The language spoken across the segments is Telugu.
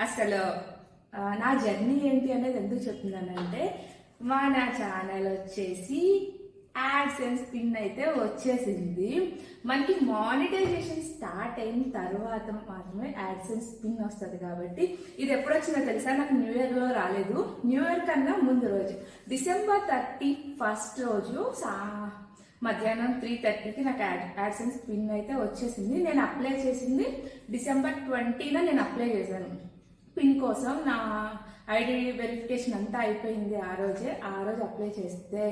అసలు నా జర్నీ ఏంటి అనేది ఎందుకు చెప్తున్నానంటే నా ఛానల్ వచ్చేసి యాడ్సెన్స్ పిన్ అయితే వచ్చేసింది. మనకి మానిటైజేషన్ స్టార్ట్ అయిన తర్వాత మాత్రమే యాడ్సెన్స్ పిన్ వస్తుంది. కాబట్టి ఇది ఎప్పుడు వచ్చిందో తెలుసా, నాకు న్యూ ఇయర్ లో రాలేదు. న్యూ ఇయర్ కన్నా ముందు రోజు December 31st రోజు మధ్యాహ్నం 3:30కి నాకు యాడ్సెన్స్ పిన్ అయితే వచ్చేసింది. నేను అప్లై చేసింది December 20న నేను అప్లై చేశాను పిన్ కోసం. నా ఐడి వెరిఫికేషన్ అంతా అయిపోయింది ఆ రోజు అప్లై చేస్తే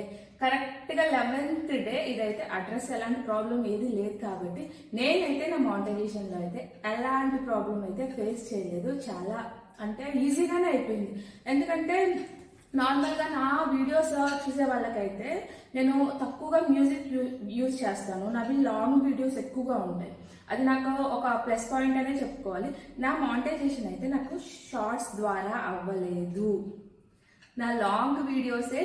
కరెక్ట్గా 11th డే ఇదైతే అడ్రస్ ఎలాంటి ప్రాబ్లం ఏది లేదు. కాబట్టి నేనైతే నా మానిటైజేషన్లో అయితే ఎలాంటి ప్రాబ్లం అయితే ఫేస్ చేయలేదు. చాలా అంటే ఈజీగానే అయిపోయింది. ఎందుకంటే నార్మల్గా నా వీడియోస్ చూసే వాళ్ళకైతే నేను తక్కువగా మ్యూజిక్ యూజ్ చేస్తాను. నావి లాంగ్ వీడియోస్ ఎక్కువగా ఉంటాయి. అది నాకు ఒక ప్లస్ పాయింట్ అనే చెప్పుకోవాలి. నా మానిటైజేషన్ అయితే నాకు షార్ట్స్ ద్వారా అవ్వలేదు. నా లాంగ్ వీడియోసే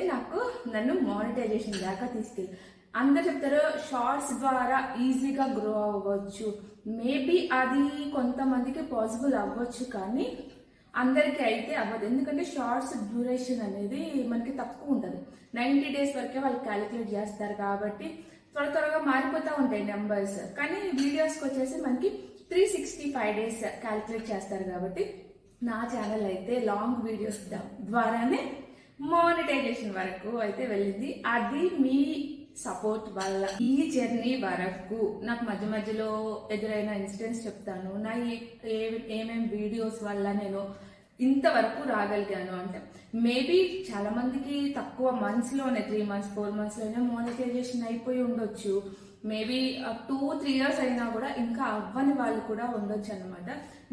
నన్ను మానిటైజేషన్ దాకా తీసుకెళ్ళి. అందరు చెప్తారు షార్ట్స్ ద్వారా ఈజీగా గ్రో అవ్వచ్చు. మేబీ అది కొంతమందికి పాసిబుల్ అవ్వచ్చు, కానీ అందరికీ అయితే అవ్వదు. ఎందుకంటే షార్ట్స్ డ్యూరేషన్ అనేది మనకి తక్కువ ఉంటుంది. 90 days వరకే వాళ్ళు క్యాలిక్యులేట్ చేస్తారు. కాబట్టి త్వరగా మారిపోతూ ఉంటాయి నెంబర్స్. కానీ వీడియోస్కి వచ్చేసి మనకి 365 days క్యాలిక్యులేట్ చేస్తారు. కాబట్టి నా ఛానల్ అయితే లాంగ్ వీడియోస్ ద్వారానే మానిటైజేషన్ వరకు అయితే వెళ్ళింది. అది మీ సపోర్ట్ వల్ల ఈ జర్నీ వరకు నాకు మధ్యలో ఎదురైన ఇన్సిడెంట్స్ చెప్తాను. నా ఏమేం వీడియోస్ వల్ల నేను ఇంతవరకు రాగలిగాను అంటే మేబీ చాలా మందికి తక్కువ మంత్స్లోనే 3 months 4 monthsలోనే మానిటైజేషన్ అయిపోయి ఉండొచ్చు. మేబీ 2-3 years అయినా కూడా ఇంకా అవ్వని వాళ్ళు కూడా ఉండొచ్చు అనమాట.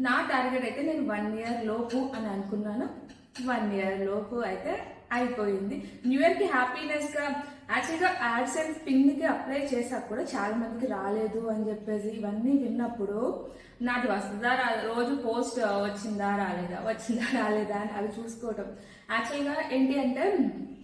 నా టార్గెట్ అయితే నేను 1 year లోపు అని అనుకున్నాను. 1 year లోపు అయితే అయిపోయింది. న్యూ ఇయర్ కి హ్యాపీనెస్ గా యాక్చువల్గా యాడ్సెన్స్ పిన్ కి అప్లై చేసాక కూడా చాలా మందికి రాలేదు అని చెప్పేసి ఇవన్నీ విన్నప్పుడు నాది వస్తుందా రోజు పోస్ట్ వచ్చిందా రాలేదా అని అవి చూసుకోవటం. యాక్చువల్గా ఏంటి అంటే